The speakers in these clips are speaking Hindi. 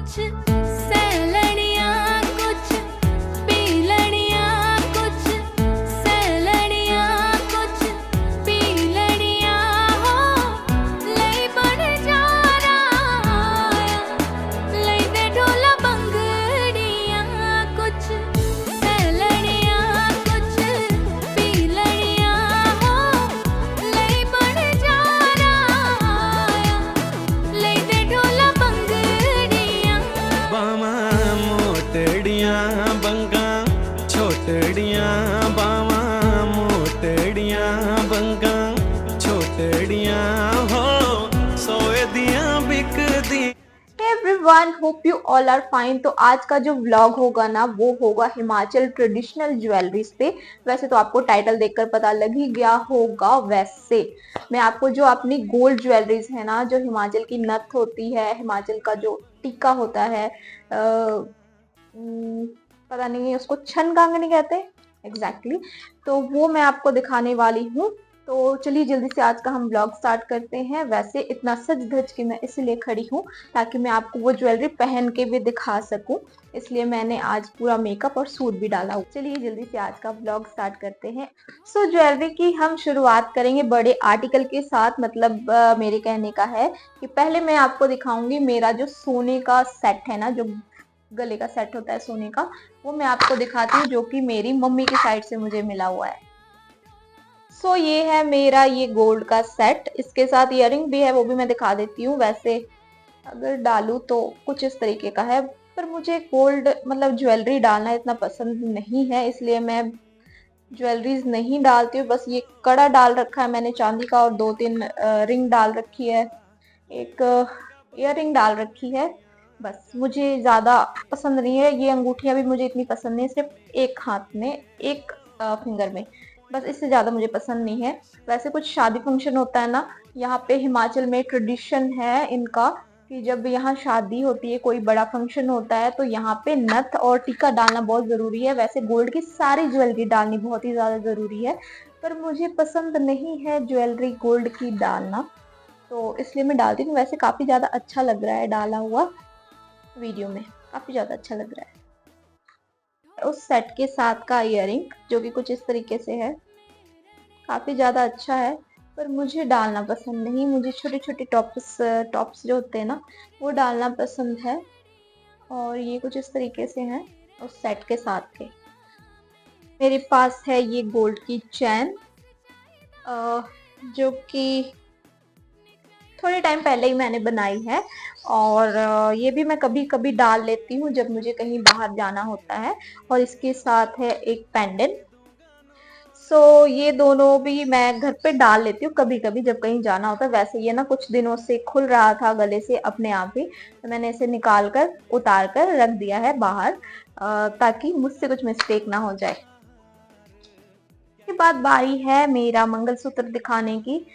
कुछ सैलड़ियाँ, कुछ पी लड़ियाँ, कुछ सैलड़ियाँ, कुछ पी लड़ियाँ हो लई बन जा रहा, लई दे ढोला बंगड़ियाँ, कुछ सैलड़ियाँ, कुछ पी लड़ियाँ हो लई बन जा रहा, लई दे ढोला बंगड़ियाँ। बावा मोटड़ियाँ बंगा छोटड़ियाँ, बावा मोटड़ियाँ बंगा छोटड़ियाँ हो सोए दियाँ बिक दी। Everyone, hope you all are fine. तो आज का जो व्लॉग होगा ना वो होगा हिमाचल ट्रेडिशनल ज्वेलरीज पे। वैसे तो आपको टाइटल देखकर पता लग ही गया होगा। वैसे मैं आपको जो अपनी गोल्ड ज्वेलरीज है ना, जो हिमाचल की नथ होती है, हिमाचल का जो टीका होता है, पता नहीं उसको छन कांगनी कहते हैं एग्जैक्टली, तो वो मैं आपको दिखाने वाली हूँ। तो चलिए जल्दी से आज का हम ब्लॉग स्टार्ट करते हैं। वैसे इतना सज धज के मैं इसलिए खड़ी हूँ ताकि मैं आपको वो ज्वेलरी पहन के भी दिखा सकूं, इसलिए मैंने आज पूरा मेकअप और सूट भी डाला हूँ। चलिए जल्दी से आज का ब्लॉग स्टार्ट करते हैं। सो ज्वेलरी की हम शुरुआत करेंगे बड़े आर्टिकल के साथ। मतलब मेरे कहने का है कि पहले मैं आपको दिखाऊंगी मेरा जो सोने का सेट है ना, जो गले का सेट होता है सोने का, वो मैं आपको दिखाती हूँ, जो कि मेरी मम्मी की साइड से मुझे मिला हुआ है। सो ये है मेरा ये गोल्ड का सेट, इसके साथ इयररिंग भी है, वो भी मैं दिखा देती हूँ। वैसे अगर डालूं तो कुछ इस तरीके का है, पर मुझे गोल्ड मतलब ज्वेलरी डालना इतना पसंद नहीं है, इसलिए मैं ज्वेलरीज नहीं डालती हूँ। बस ये कड़ा डाल रखा है मैंने चांदी का, और 2-3 रिंग डाल रखी है, एक इयररिंग डाल रखी है। बस मुझे ज्यादा पसंद नहीं है, ये अंगूठियां भी मुझे इतनी पसंद नहीं, सिर्फ एक हाथ में, एक फिंगर में, बस इससे ज्यादा मुझे पसंद नहीं है। वैसे कुछ शादी फंक्शन होता है ना, यहाँ पे हिमाचल में ट्रेडिशन है इनका कि जब यहाँ शादी होती है, कोई बड़ा फंक्शन होता है, तो यहाँ पे नथ और टीका डालना बहुत जरूरी है। वैसे गोल्ड की सारी ज्वेलरी डालनी बहुत ही ज्यादा जरूरी है, पर मुझे पसंद नहीं है ज्वेलरी गोल्ड की डालना, तो इसलिए मैं डालती हूँ। वैसे काफी ज्यादा अच्छा लग रहा है डाला हुआ, वीडियो में काफी ज्यादा अच्छा लग रहा है। उस सेट के साथ का इयररिंग जो कि कुछ इस तरीके से है, काफी ज्यादा अच्छा है, पर मुझे डालना पसंद नहीं। मुझे छोटे छोटे टॉप्स जो होते हैं ना, वो डालना पसंद है। और ये कुछ इस तरीके से हैं उस सेट के साथ के। मेरे पास है ये गोल्ड की चैन, जो कि थोड़े टाइम पहले ही मैंने बनाई है, और ये भी मैं कभी कभी डाल लेती हूँ जब मुझे कहीं बाहर जाना होता है। और इसके साथ है एक पेंडेंट। सो ये दोनों भी मैं घर पे डाल लेती हूँ कभी कभी जब कहीं जाना होता है। वैसे ये ना कुछ दिनों से खुल रहा था गले से अपने आप ही, तो मैंने इसे निकाल कर उतार कर रख दिया है बाहर, ताकि मुझसे कुछ मिस्टेक ना हो जाए। इसके बाद बारी है मेरा मंगलसूत्र दिखाने की,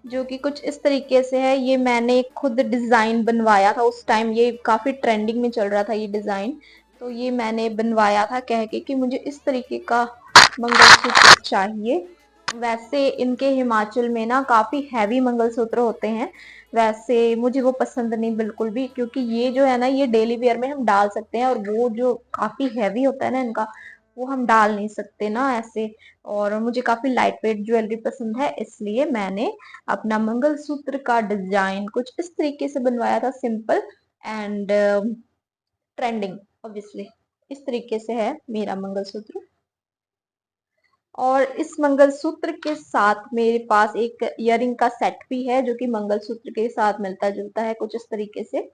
जो कि कुछ इस तरीके से है। ये मैंने खुद डिजाइन बनवाया था, उस टाइम ये काफी ट्रेंडिंग में चल रहा था ये डिजाइन, तो ये मैंने बनवाया था कह के कि मुझे इस तरीके का मंगलसूत्र चाहिए। वैसे इनके हिमाचल में ना काफी हैवी मंगलसूत्र होते हैं, वैसे मुझे वो पसंद नहीं बिल्कुल भी, क्योंकि ये जो है ना, ये डेली वेयर में हम डाल सकते हैं, और वो जो काफी हैवी होता है ना इनका, वो हम डाल नहीं सकते ना ऐसे। और मुझे काफी लाइट वेट ज्वेलरी पसंद है, इसलिए मैंने अपना मंगलसूत्र का डिजाइन कुछ इस तरीके से बनवाया था, सिंपल एंड ट्रेंडिंग ऑब्वियसली। इस तरीके से है मेरा मंगलसूत्र। और इस मंगलसूत्र के साथ मेरे पास एक इयररिंग का सेट भी है, जो कि मंगलसूत्र के साथ मिलता जुलता है कुछ इस तरीके से।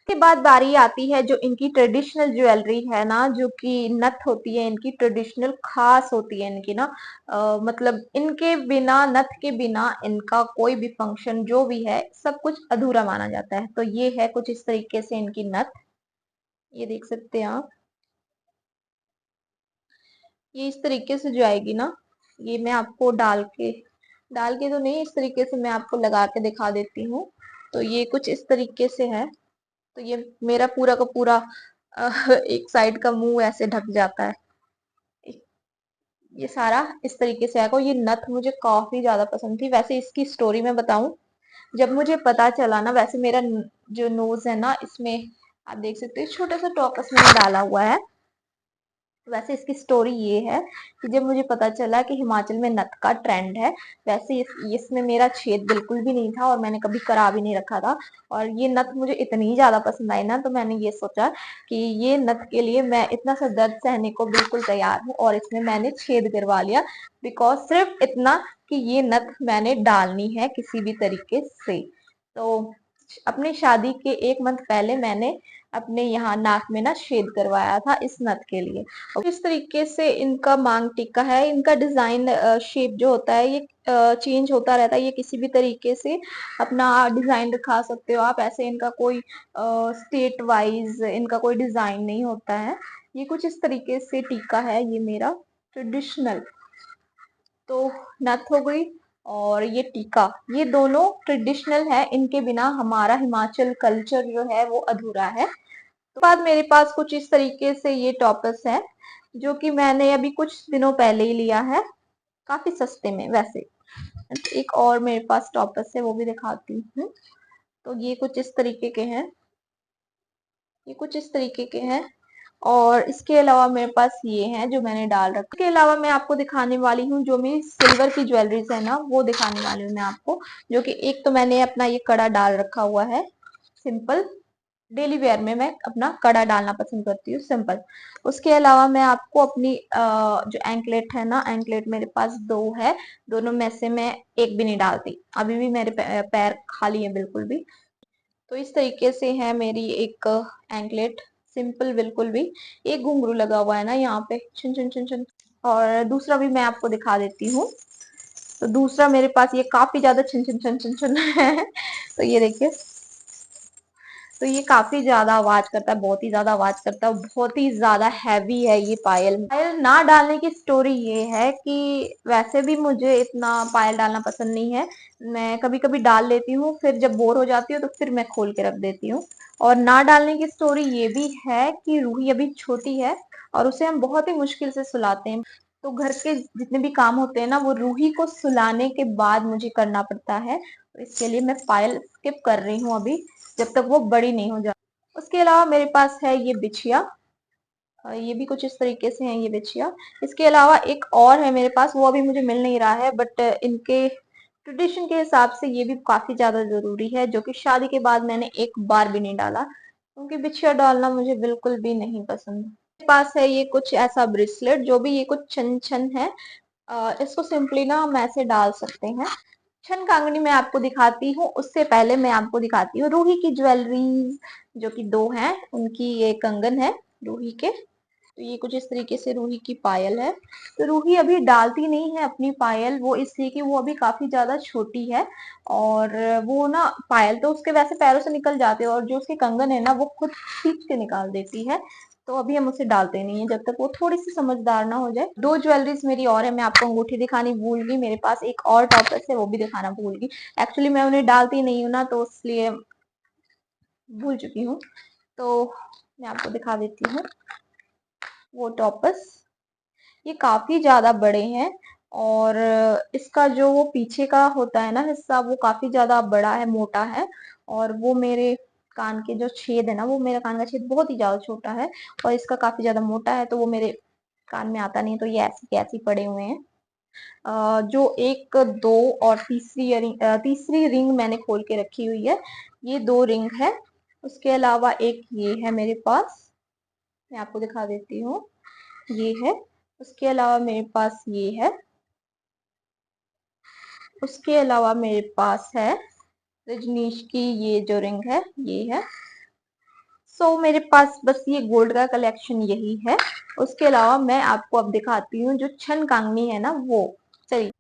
के बाद बारी आती है जो इनकी ट्रेडिशनल ज्वेलरी है ना, जो कि नथ होती है इनकी, ट्रेडिशनल खास होती है इनकी ना, मतलब इनके बिना, नथ के बिना इनका कोई भी फंक्शन जो भी है सब कुछ अधूरा माना जाता है। तो ये है कुछ इस तरीके से इनकी नथ, ये देख सकते हैं आप। ये इस तरीके से जो आएगी ना, ये मैं आपको डाल के तो नहीं, इस तरीके से मैं आपको लगा के दिखा देती हूँ। तो ये कुछ इस तरीके से है। तो ये मेरा पूरा का पूरा एक साइड का मुंह ऐसे ढक जाता है, ये सारा इस तरीके से आएगा। ये नथ मुझे काफी ज्यादा पसंद थी। वैसे इसकी स्टोरी मैं बताऊं जब मुझे पता चला ना, वैसे मेरा जो नोज है ना, इसमें आप देख सकते हो छोटा सा टॉपस मैंने डाला हुआ है। वैसे इसकी स्टोरी ये है कि जब मुझे पता चला कि हिमाचल में नथ का ट्रेंड है, वैसे इसमें मेरा छेद बिल्कुल भी नहीं था और मैंने कभी करा भी नहीं रखा था। और ये नथ मुझे इतनी ज्यादा पसंद आई ना, तो मैंने ये सोचा कि ये नथ के लिए मैं इतना सा दर्द सहने को बिल्कुल तैयार हूँ, और इसमें मैंने छेद करवा लिया। बिकॉज सिर्फ इतना कि ये नथ मैंने डालनी है किसी भी तरीके से। तो अपनी शादी के 1 मंथ पहले मैंने अपने यहाँ नाक में ना छेद करवाया था इस नथ के लिए। और इस तरीके से इनका मांग टिक्का है। इनका डिजाइन शेप जो होता है ये चेंज होता रहता है। ये किसी भी तरीके से अपना डिजाइन दिखा सकते हो आप। ऐसे इनका कोई स्टेट वाइज इनका कोई डिजाइन नहीं होता है। ये कुछ इस तरीके से टिक्का है ये मेरा ट्रेडिशनल। तो नथ हो गई और ये टीका, ये दोनों ट्रेडिशनल है। इनके बिना हमारा हिमाचल कल्चर जो है वो अधूरा है। तो बाद मेरे पास कुछ इस तरीके से ये टॉपस है, जो कि मैंने अभी कुछ दिनों पहले ही लिया है, काफी सस्ते में वैसे। एक और मेरे पास टॉपस है, वो भी दिखाती हूँ। तो ये कुछ इस तरीके के हैं, ये कुछ इस तरीके के हैं। और इसके अलावा मेरे पास ये हैं जो मैंने डाल रखा। इसके अलावा मैं आपको दिखाने वाली हूँ जो मेरी सिल्वर की ज्वेलरीज है ना, वो दिखाने वाली हूँ मैं आपको। जो कि एक तो मैंने अपना ये कड़ा डाल रखा हुआ है सिंपल, डेली वेयर में मैं अपना कड़ा डालना पसंद करती हूँ सिंपल। उसके अलावा मैं आपको अपनी जो एंकलेट है ना, एंकलेट मेरे पास 2 है। दोनों में से मैं एक भी नहीं डालती, अभी भी मेरे पैर खाली है बिल्कुल भी। तो इस तरीके से है मेरी एक एंकलेट, सिंपल बिल्कुल भी। एक घुंघरू लगा हुआ है ना यहाँ पे, छुन छुन छुन छुन। और दूसरा भी मैं आपको दिखा देती हूँ। तो दूसरा मेरे पास ये काफी ज्यादा छुन छुन छुन छुन छुन है। तो ये देखिए, तो ये काफी ज्यादा आवाज करता है, बहुत ही ज्यादा आवाज करता है, बहुत ही ज्यादा हैवी है ये पायल। पायल ना डालने की स्टोरी ये है कि वैसे भी मुझे इतना पायल डालना पसंद नहीं है। मैं कभी कभी डाल लेती हूँ, फिर जब बोर हो जाती हूँ तो फिर मैं खोल के रख देती हूँ। और ना डालने की स्टोरी ये भी है कि रूही अभी छोटी है और उसे हम बहुत ही मुश्किल से सुलाते हैं। तो घर के जितने भी काम होते हैं ना, वो रूही को सुलाने के बाद मुझे करना पड़ता है। तो इसके लिए मैं पायल स्किप कर रही हूँ अभी, जब तक वो बड़ी नहीं हो जाती। उसके अलावा मेरे पास है ये बिछिया, ये भी कुछ इस तरीके से है ये बिछिया। इसके अलावा एक और है मेरे पास, वो अभी मुझे मिल नहीं रहा है, बट इनके ट्रेडिशन के हिसाब से ये भी काफी ज्यादा जरूरी है, जो कि शादी के बाद मैंने एक बार भी नहीं डाला, क्योंकि बिछिया डालना मुझे बिल्कुल भी नहीं पसंद। मेरे पास है ये कुछ ऐसा ब्रेसलेट, जो भी ये कुछ छन छन है। इसको सिंपली ना हम ऐसे डाल सकते हैं। छन कांगनी मैं आपको दिखाती हूँ, उससे पहले मैं आपको दिखाती हूँ रूही की ज्वेलरीज, जो कि 2 हैं। उनकी ये कंगन है रूही के। तो ये कुछ इस तरीके से रूही की पायल है। तो रूही अभी डालती नहीं है अपनी पायल, वो इसलिए कि वो अभी काफी ज्यादा छोटी है। और वो ना पायल तो उसके वैसे पैरों से निकल जाते हैं, और जो उसके कंगन है ना वो खुद खींच के निकाल देती है। तो अभी हम उसे डालते नहीं है जब तक वो थोड़ी सी समझदार ना हो जाए। 2 ज्वेलरीज मेरी और है, मैं आपको अंगूठी दिखानी भूल गई। मेरे पास एक और टॉपस है, वो भी दिखाना भूल गई। एक्चुअली मैं उन्हें डालती नहीं हूँ ना, तो इसलिए भूल चुकी हूँ। तो मैं आपको दिखा देती हूँ वो टॉपस। ये काफी ज्यादा बड़े हैं, और इसका जो वो पीछे का होता है ना हिस्सा, वो काफी ज्यादा बड़ा है, मोटा है। और वो मेरे कान के जो छेद है ना, वो मेरा कान का छेद बहुत ही ज्यादा छोटा है, और इसका काफी ज्यादा मोटा है, तो वो मेरे कान में आता नहीं। तो ये ऐसे के ऐसे पड़े हुए हैं। जो 1 2 और तीसरी रिंग मैंने खोल के रखी हुई है। ये 2 रिंग है। उसके अलावा एक ये है मेरे पास, मैं आपको दिखा देती हूँ, ये है। उसके अलावा मेरे पास ये है। उसके अलावा मेरे पास है रजनीश की ये जो रिंग है, ये है। मेरे पास बस ये गोल्ड का कलेक्शन यही है। उसके अलावा मैं आपको अब दिखाती हूँ जो छन कांगनी है ना, वो। चलिए,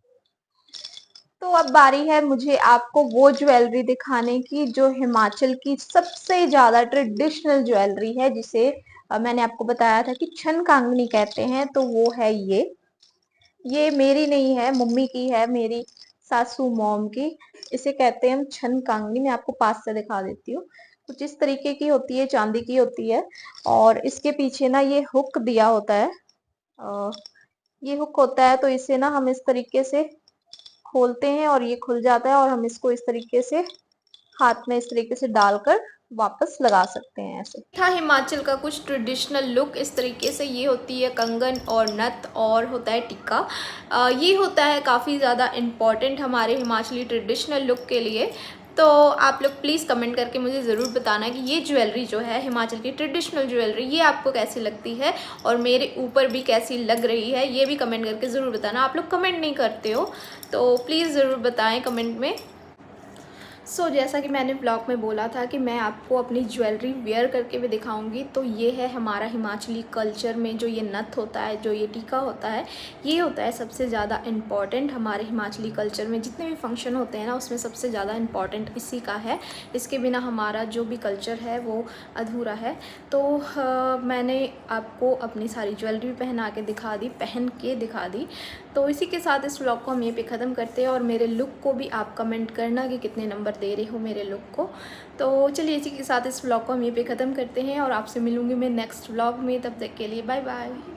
तो अब बारी है मुझे आपको वो ज्वेलरी दिखाने की जो हिमाचल की सबसे ज्यादा ट्रेडिशनल ज्वेलरी है, जिसे मैंने आपको बताया था कि छन कांगनी कहते हैं। तो वो है ये मेरी नहीं है, मम्मी की है, मेरी सासू मॉम की। इसे कहते हैं हम छन कांगनी। मैं आपको पास से दिखा देती हूँ। कुछ इस तरीके की होती है, चांदी की होती है। और इसके पीछे ना ये हुक दिया होता है। ये हुक होता है, तो इसे ना हम इस तरीके से खोलते हैं और ये खुल जाता है और हम इसको इस तरीके से हाथ में इस तरीके से डालकर वापस लगा सकते हैं ऐसे। था हिमाचल का कुछ ट्रेडिशनल लुक इस तरीके से। ये होती है कंगन और नथ और होता है टिक्का। ये होता है काफ़ी ज़्यादा इम्पॉर्टेंट हमारे हिमाचली ट्रेडिशनल लुक के लिए। तो आप लोग प्लीज़ कमेंट करके मुझे ज़रूर बताना कि ये ज्वेलरी जो है हिमाचल की ट्रेडिशनल ज्वेलरी ये आपको कैसी लगती है और मेरे ऊपर भी कैसी लग रही है, ये भी कमेंट करके ज़रूर बताना। आप लोग कमेंट नहीं करते हो तो प्लीज़ ज़रूर बताएं कमेंट में। सो जैसा कि मैंने ब्लॉग में बोला था कि मैं आपको अपनी ज्वेलरी वेयर करके भी दिखाऊंगी, तो ये है हमारा हिमाचली कल्चर में जो ये नथ होता है, जो ये टीका होता है, ये होता है सबसे ज़्यादा इम्पॉर्टेंट हमारे हिमाचली कल्चर में। जितने भी फंक्शन होते हैं ना उसमें सबसे ज़्यादा इम्पॉर्टेंट इसी का है। इसके बिना हमारा जो भी कल्चर है वो अधूरा है। तो मैंने आपको अपनी सारी ज्वेलरी पहना के दिखा दी। तो इसी के साथ इस व्लॉग को हम ये पे ख़त्म करते हैं और मेरे लुक को भी आप कमेंट करना कि कितने नंबर दे रहे हो मेरे लुक को। तो चलिए इसी के साथ इस व्लॉग को हम ये पे ख़त्म करते हैं और आपसे मिलूँगी मैं नेक्स्ट व्लॉग में। तब तक के लिए बाय बाय।